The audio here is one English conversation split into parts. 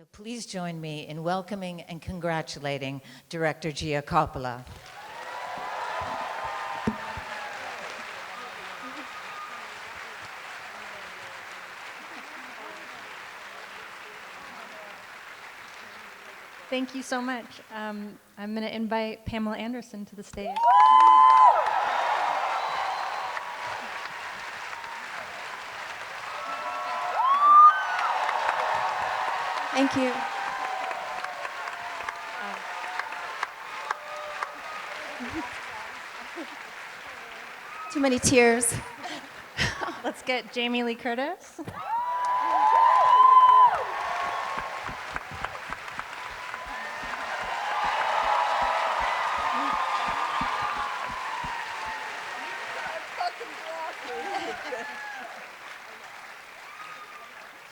So please join me in welcoming and congratulating Director Gia Coppola. Thank you so much. I'm going to invite Pamela Anderson to the stage. Thank you. Too many tears. Let's get Jamie Lee Curtis.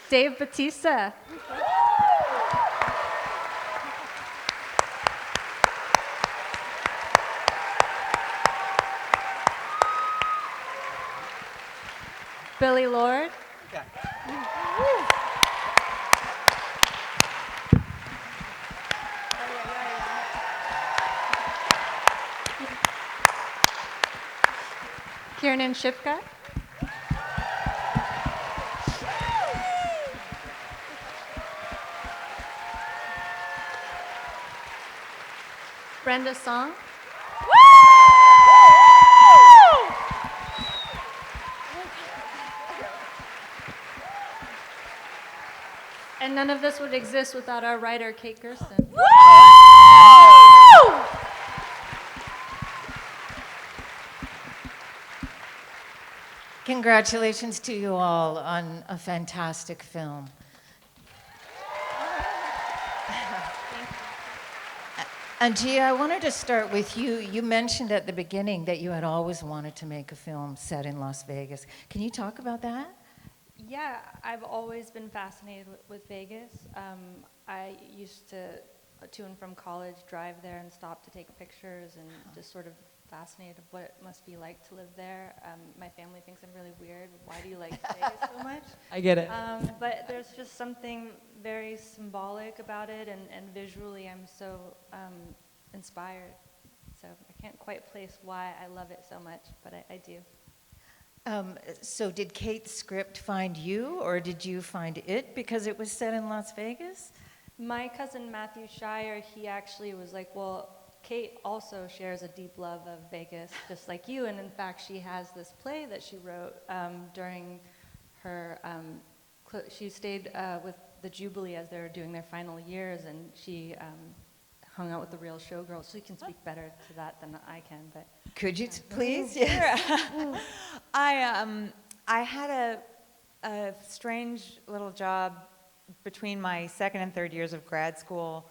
Dave Bautista. Billie Lourd. Kiernan Shipka. Brenda Song. And none of this would exist without our writer, Kate Gersten. Congratulations to you all on a fantastic film. And Gia, I wanted to start with you. You mentioned at the beginning that you had always wanted to make a film set in Las Vegas. Can you talk about that? Yeah, I've always been fascinated with Vegas. I used to and from college, drive there and stop to take pictures and just sort of fascinated of what it must be like to live there. My family thinks I'm really weird. Why do you like Vegas so much? I get it. But there's just something very symbolic about it, and visually I'm so inspired. So I can't quite place why I love it so much, but I do. So did Kate's script find you, or did you find it because it was set in Las Vegas? My cousin Matthew Shire, he actually was like, well, Kate also shares a deep love of Vegas, just like you, and in fact, she has this play that she wrote during her, she stayed with the Jubilee as they were doing their final years, and she hung out with the real Showgirl, so you can speak better to that than I can, but. Could you please? Yes. I had a strange little job between my second and third years of grad school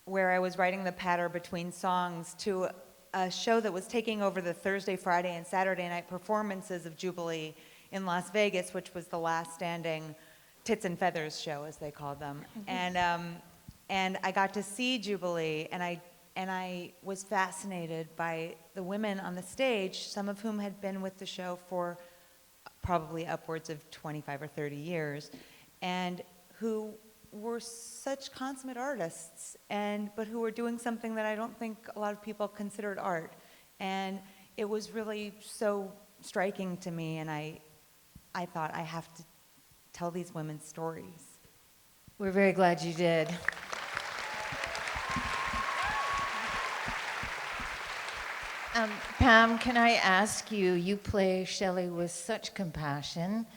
where I was writing the patter between songs to a show that was taking over the Thursday, Friday, and Saturday night performances of Jubilee in Las Vegas, which was the last standing Tits and Feathers show, as they called them. And I got to see Jubilee, and I was fascinated by the women on the stage, some of whom had been with the show for probably upwards of 25 or 30 years, and who were such consummate artists, but who were doing something that I don't think a lot of people considered art. And it was really so striking to me, and I thought, I have to tell these women's stories. We're very glad you did. Pam, can I ask you, you play Shelley with such compassion,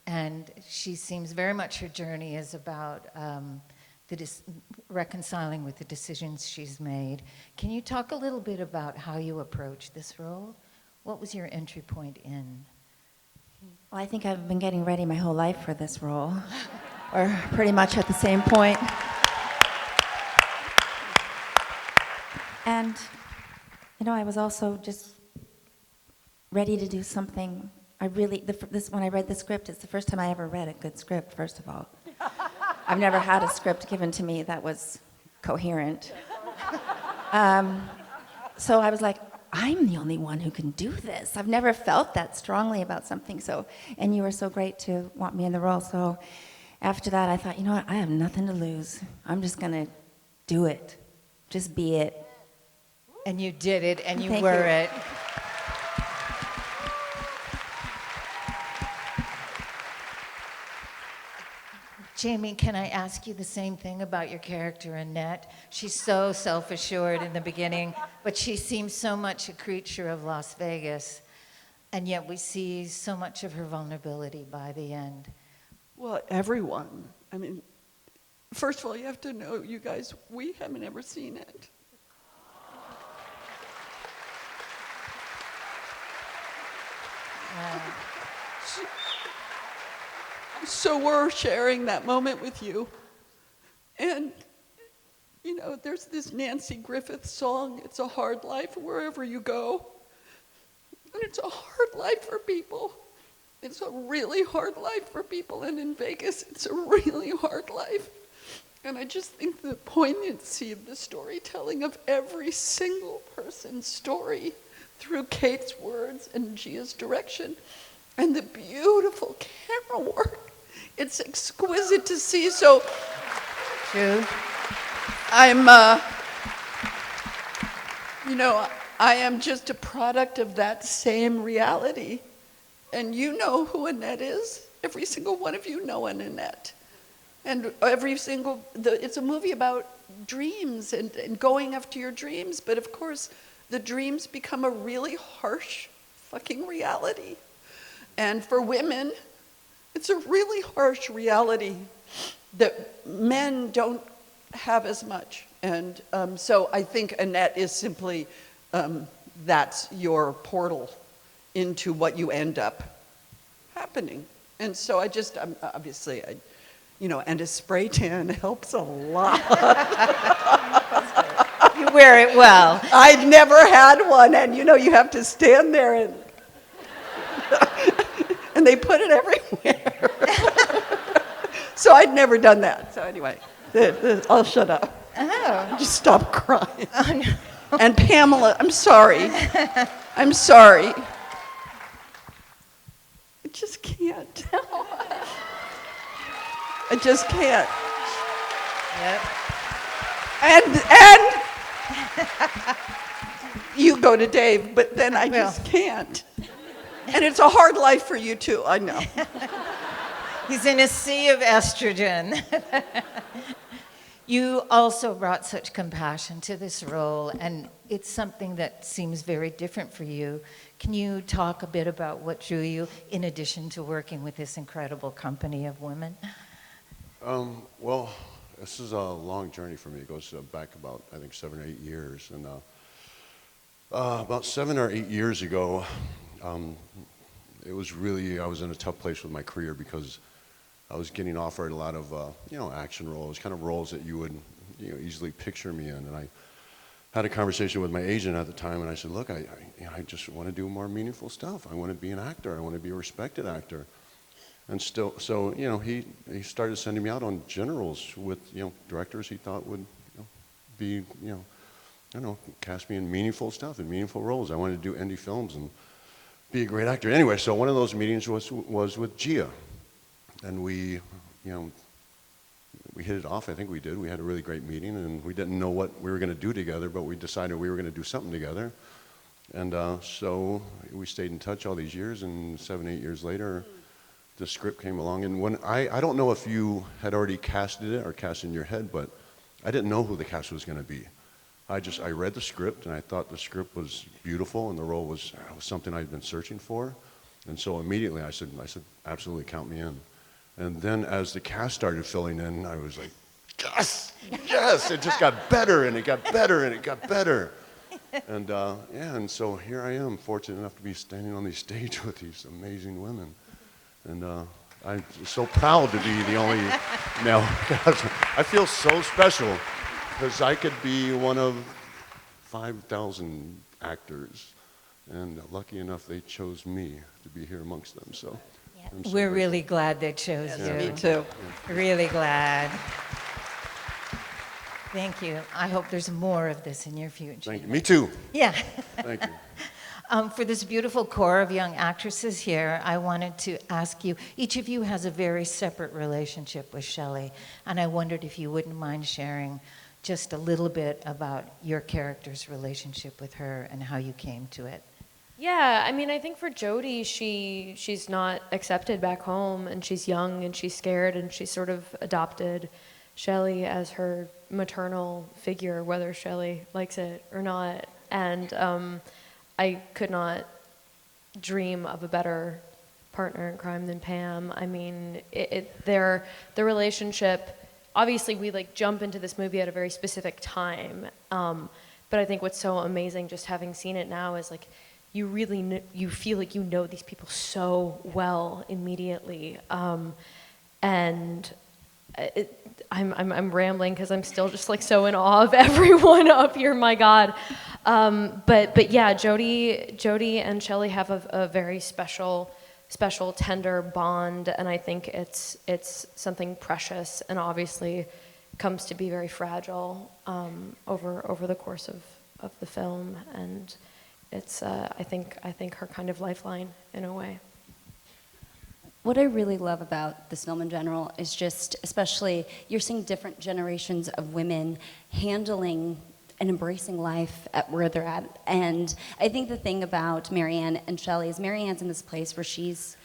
and she seems very much her journey is about reconciling with the decisions she's made. Can you talk a little bit about how you approach this role? What was your entry point in? Well, I think I've been getting ready my whole life for this role, or pretty much at the same point. And, you know, I was also just ready to do something. When I read the script, it's the first time I ever read a good script, first of all. I've never had a script given to me that was coherent. So I was like, I'm the only one who can do this. I've never felt that strongly about something. And you were so great to want me in the role. after that, I thought, you know what? I have nothing to lose. I'm just going to do it. Just be it. And you did it, and you Thank were you. it. Jamie, can I ask you the same thing about your character, Annette? She's so self-assured in the beginning, but she seems so much a creature of Las Vegas, and yet we see so much of her vulnerability by the end. Well, everyone. I mean, first of all, you have to know, you guys, we haven't ever seen it. So we're sharing that moment with you. And, you know, there's this Nancy Griffith song, "It's a Hard Life Wherever You Go." And it's a hard life for people. It's a really hard life for people. And in Vegas, it's a really hard life. And I just think the poignancy of the storytelling of every single person's story through Kate's words and Gia's direction and the beautiful camera work. It's exquisite to see. So True. I'm, you know, I am just a product of that same reality. And you know who Annette is. Every single one of you know an Annette. And every single, it's a movie about dreams and going after your dreams. But of course, the dreams become a really harsh fucking reality. And for women, it's a really harsh reality that men don't have as much. And so I think Annette is simply, that's your portal into what you end up happening. And so I just, obviously, you know, and a spray tan helps a lot. You wear it well. I'd never had one, and you know, you have to stand there and and they put it everywhere. So I'd never done that. So anyway, I'll shut up. Oh. Just stop crying. Oh, no. And Pamela, I'm sorry. I'm sorry. I just can't. I just can't. Yep. And you go to Dave, but then I just can't. And it's a hard life for you too, I know. He's in a sea of estrogen. You also brought such compassion to this role, and it's something that seems very different for you. Can you talk a bit about what drew you, in addition to working with this incredible company of women? Well, this is a long journey for me. It goes back about, I think, 7 or 8 years. And about 7 or 8 years ago, it was really, I was in a tough place with my career because I was getting offered a lot of, you know, action roles, kind of roles that you would, you know, easily picture me in. And I had a conversation with my agent at the time, and I said, look, I just want to do more meaningful stuff. I want to be an actor. I want to be a respected actor. And still, so, you know, he started sending me out on generals with, you know, directors he thought would, you know, be, you know, I don't know, cast me in meaningful stuff, in meaningful roles. I wanted to do indie films and be a great actor. Anyway, so one of those meetings was with Gia. And we, you know, we hit it off. I think we did. We had a really great meeting, and we didn't know what we were going to do together, but we decided we were going to do something together. And so we stayed in touch all these years, and 7, 8 years later, the script came along. And when I don't know if you had already casted it or cast it in your head, but I didn't know who the cast was going to be. I read the script, and I thought the script was beautiful, and the role was something I'd been searching for. And so immediately I said, absolutely, count me in. And then as the cast started filling in, I was like, yes, yes! It just got better, and it got better, and it got better. And yeah, and so here I am, fortunate enough to be standing on the stage with these amazing women. And I'm so proud to be the only male cast. I feel so special, because I could be one of 5,000 actors. And lucky enough, they chose me to be here amongst them, so. I'm so We're grateful. really glad they chose you. Me too. Really glad. Thank you. I hope there's more of this in your future. Thank you. Me too. Yeah. Thank you. For this beautiful core of young actresses here, I wanted to ask you, each of you has a very separate relationship with Shelley, and I wondered if you wouldn't mind sharing just a little bit about your character's relationship with her and how you came to it. Yeah, I mean, I think for Jodie, she's not accepted back home, and she's young, and she's scared, and she sort of adopted Shelley as her maternal figure, whether Shelley likes it or not. And I could not dream of a better partner in crime than Pam. I mean, the relationship, obviously we like jump into this movie at a very specific time, but I think what's so amazing just having seen it now is like, you really, you feel like you know these people so well immediately. And I'm rambling because I'm still just like so in awe of everyone up here, my God. But yeah, Jodie and Shelley have a very special, tender bond, and I think it's something precious, and obviously comes to be very fragile over the course of the film, and it's I think her kind of lifeline in a way. What I really love about this film in general is just, especially, you're seeing different generations of women handling and embracing life at where they're at. And I think the thing about Marianne and Shelley is Marianne's in this place where she's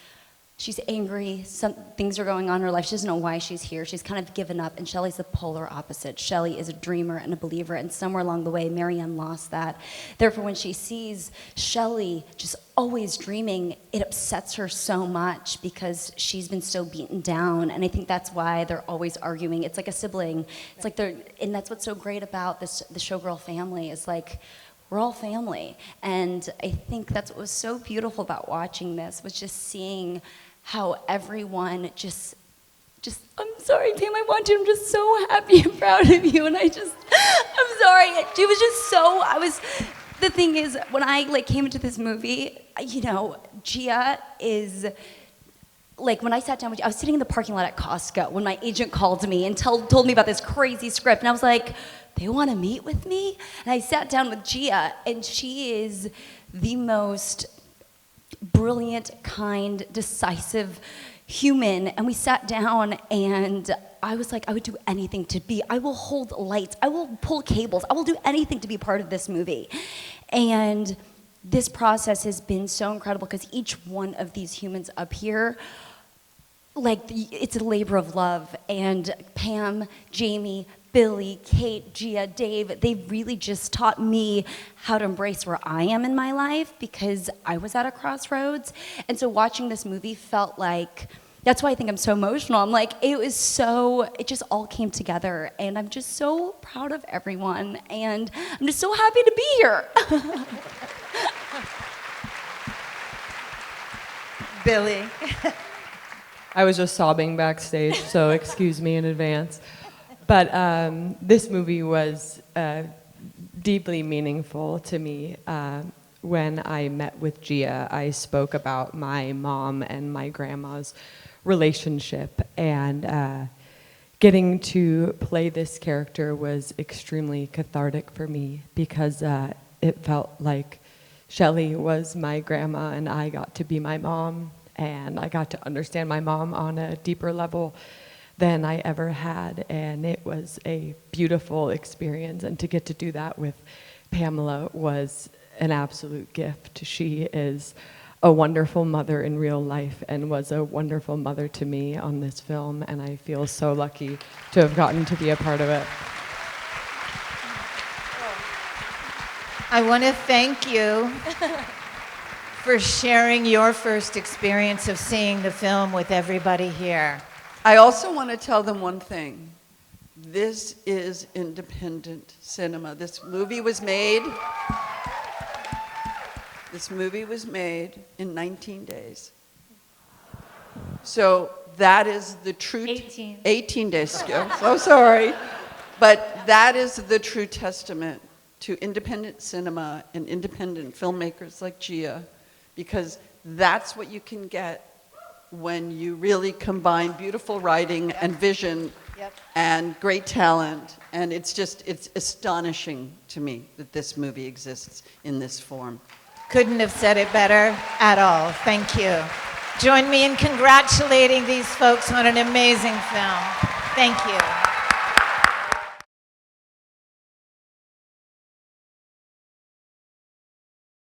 angry, some things are going on in her life, she doesn't know why she's here, she's kind of given up, and Shelley's the polar opposite. Shelley is a dreamer and a believer, and somewhere along the way, Marianne lost that. Therefore, when she sees Shelley just always dreaming, it upsets her so much because she's been so beaten down, and I think that's why they're always arguing. It's like a sibling. It's like and that's what's so great about the Showgirl family, is like, we're all family. And I think that's what was so beautiful about watching this, was just seeing how everyone just, I'm sorry, Pam, I want you, I'm just so happy and proud of you, and I'm sorry, it was just so, the thing is, when I came into this movie, Gia is, when I sat down with you, I was sitting in the parking lot at Costco when my agent called me and told me about this crazy script, and I was like, they want to meet with me? And I sat down with Gia, and she is the most brilliant, kind, decisive human. And we sat down, and I was like, I would do anything I will hold lights, I will pull cables, I will do anything to be part of this movie. And this process has been so incredible because each one of these humans up here, it's a labor of love. And Pam, Jamie, Billie, Kate, Gia, Dave, they really just taught me how to embrace where I am in my life because I was at a crossroads. And so watching this movie felt like, that's why I think I'm so emotional. I'm like, it just all came together, and I'm just so proud of everyone, and I'm just so happy to be here. Billie. I was just sobbing backstage, so excuse me in advance. But this movie was deeply meaningful to me. When I met with Gia, I spoke about my mom and my grandma's relationship, and getting to play this character was extremely cathartic for me because it felt like Shelley was my grandma and I got to be my mom, and I got to understand my mom on a deeper level than I ever had, and it was a beautiful experience, and to get to do that with Pamela was an absolute gift. She is a wonderful mother in real life and was a wonderful mother to me on this film, and I feel so lucky to have gotten to be a part of it. I want to thank you for sharing your first experience of seeing the film with everybody here. I also want to tell them one thing. This is independent cinema. This movie was made in 19 days. So that is the true... 18 days. So sorry. But that is the true testament to independent cinema and independent filmmakers like Gia, because that's what you can get when you really combine beautiful writing and vision and great talent. And it's astonishing to me that this movie exists in this form. Couldn't have said it better at all. Thank you. Join me in congratulating these folks on an amazing film. Thank you.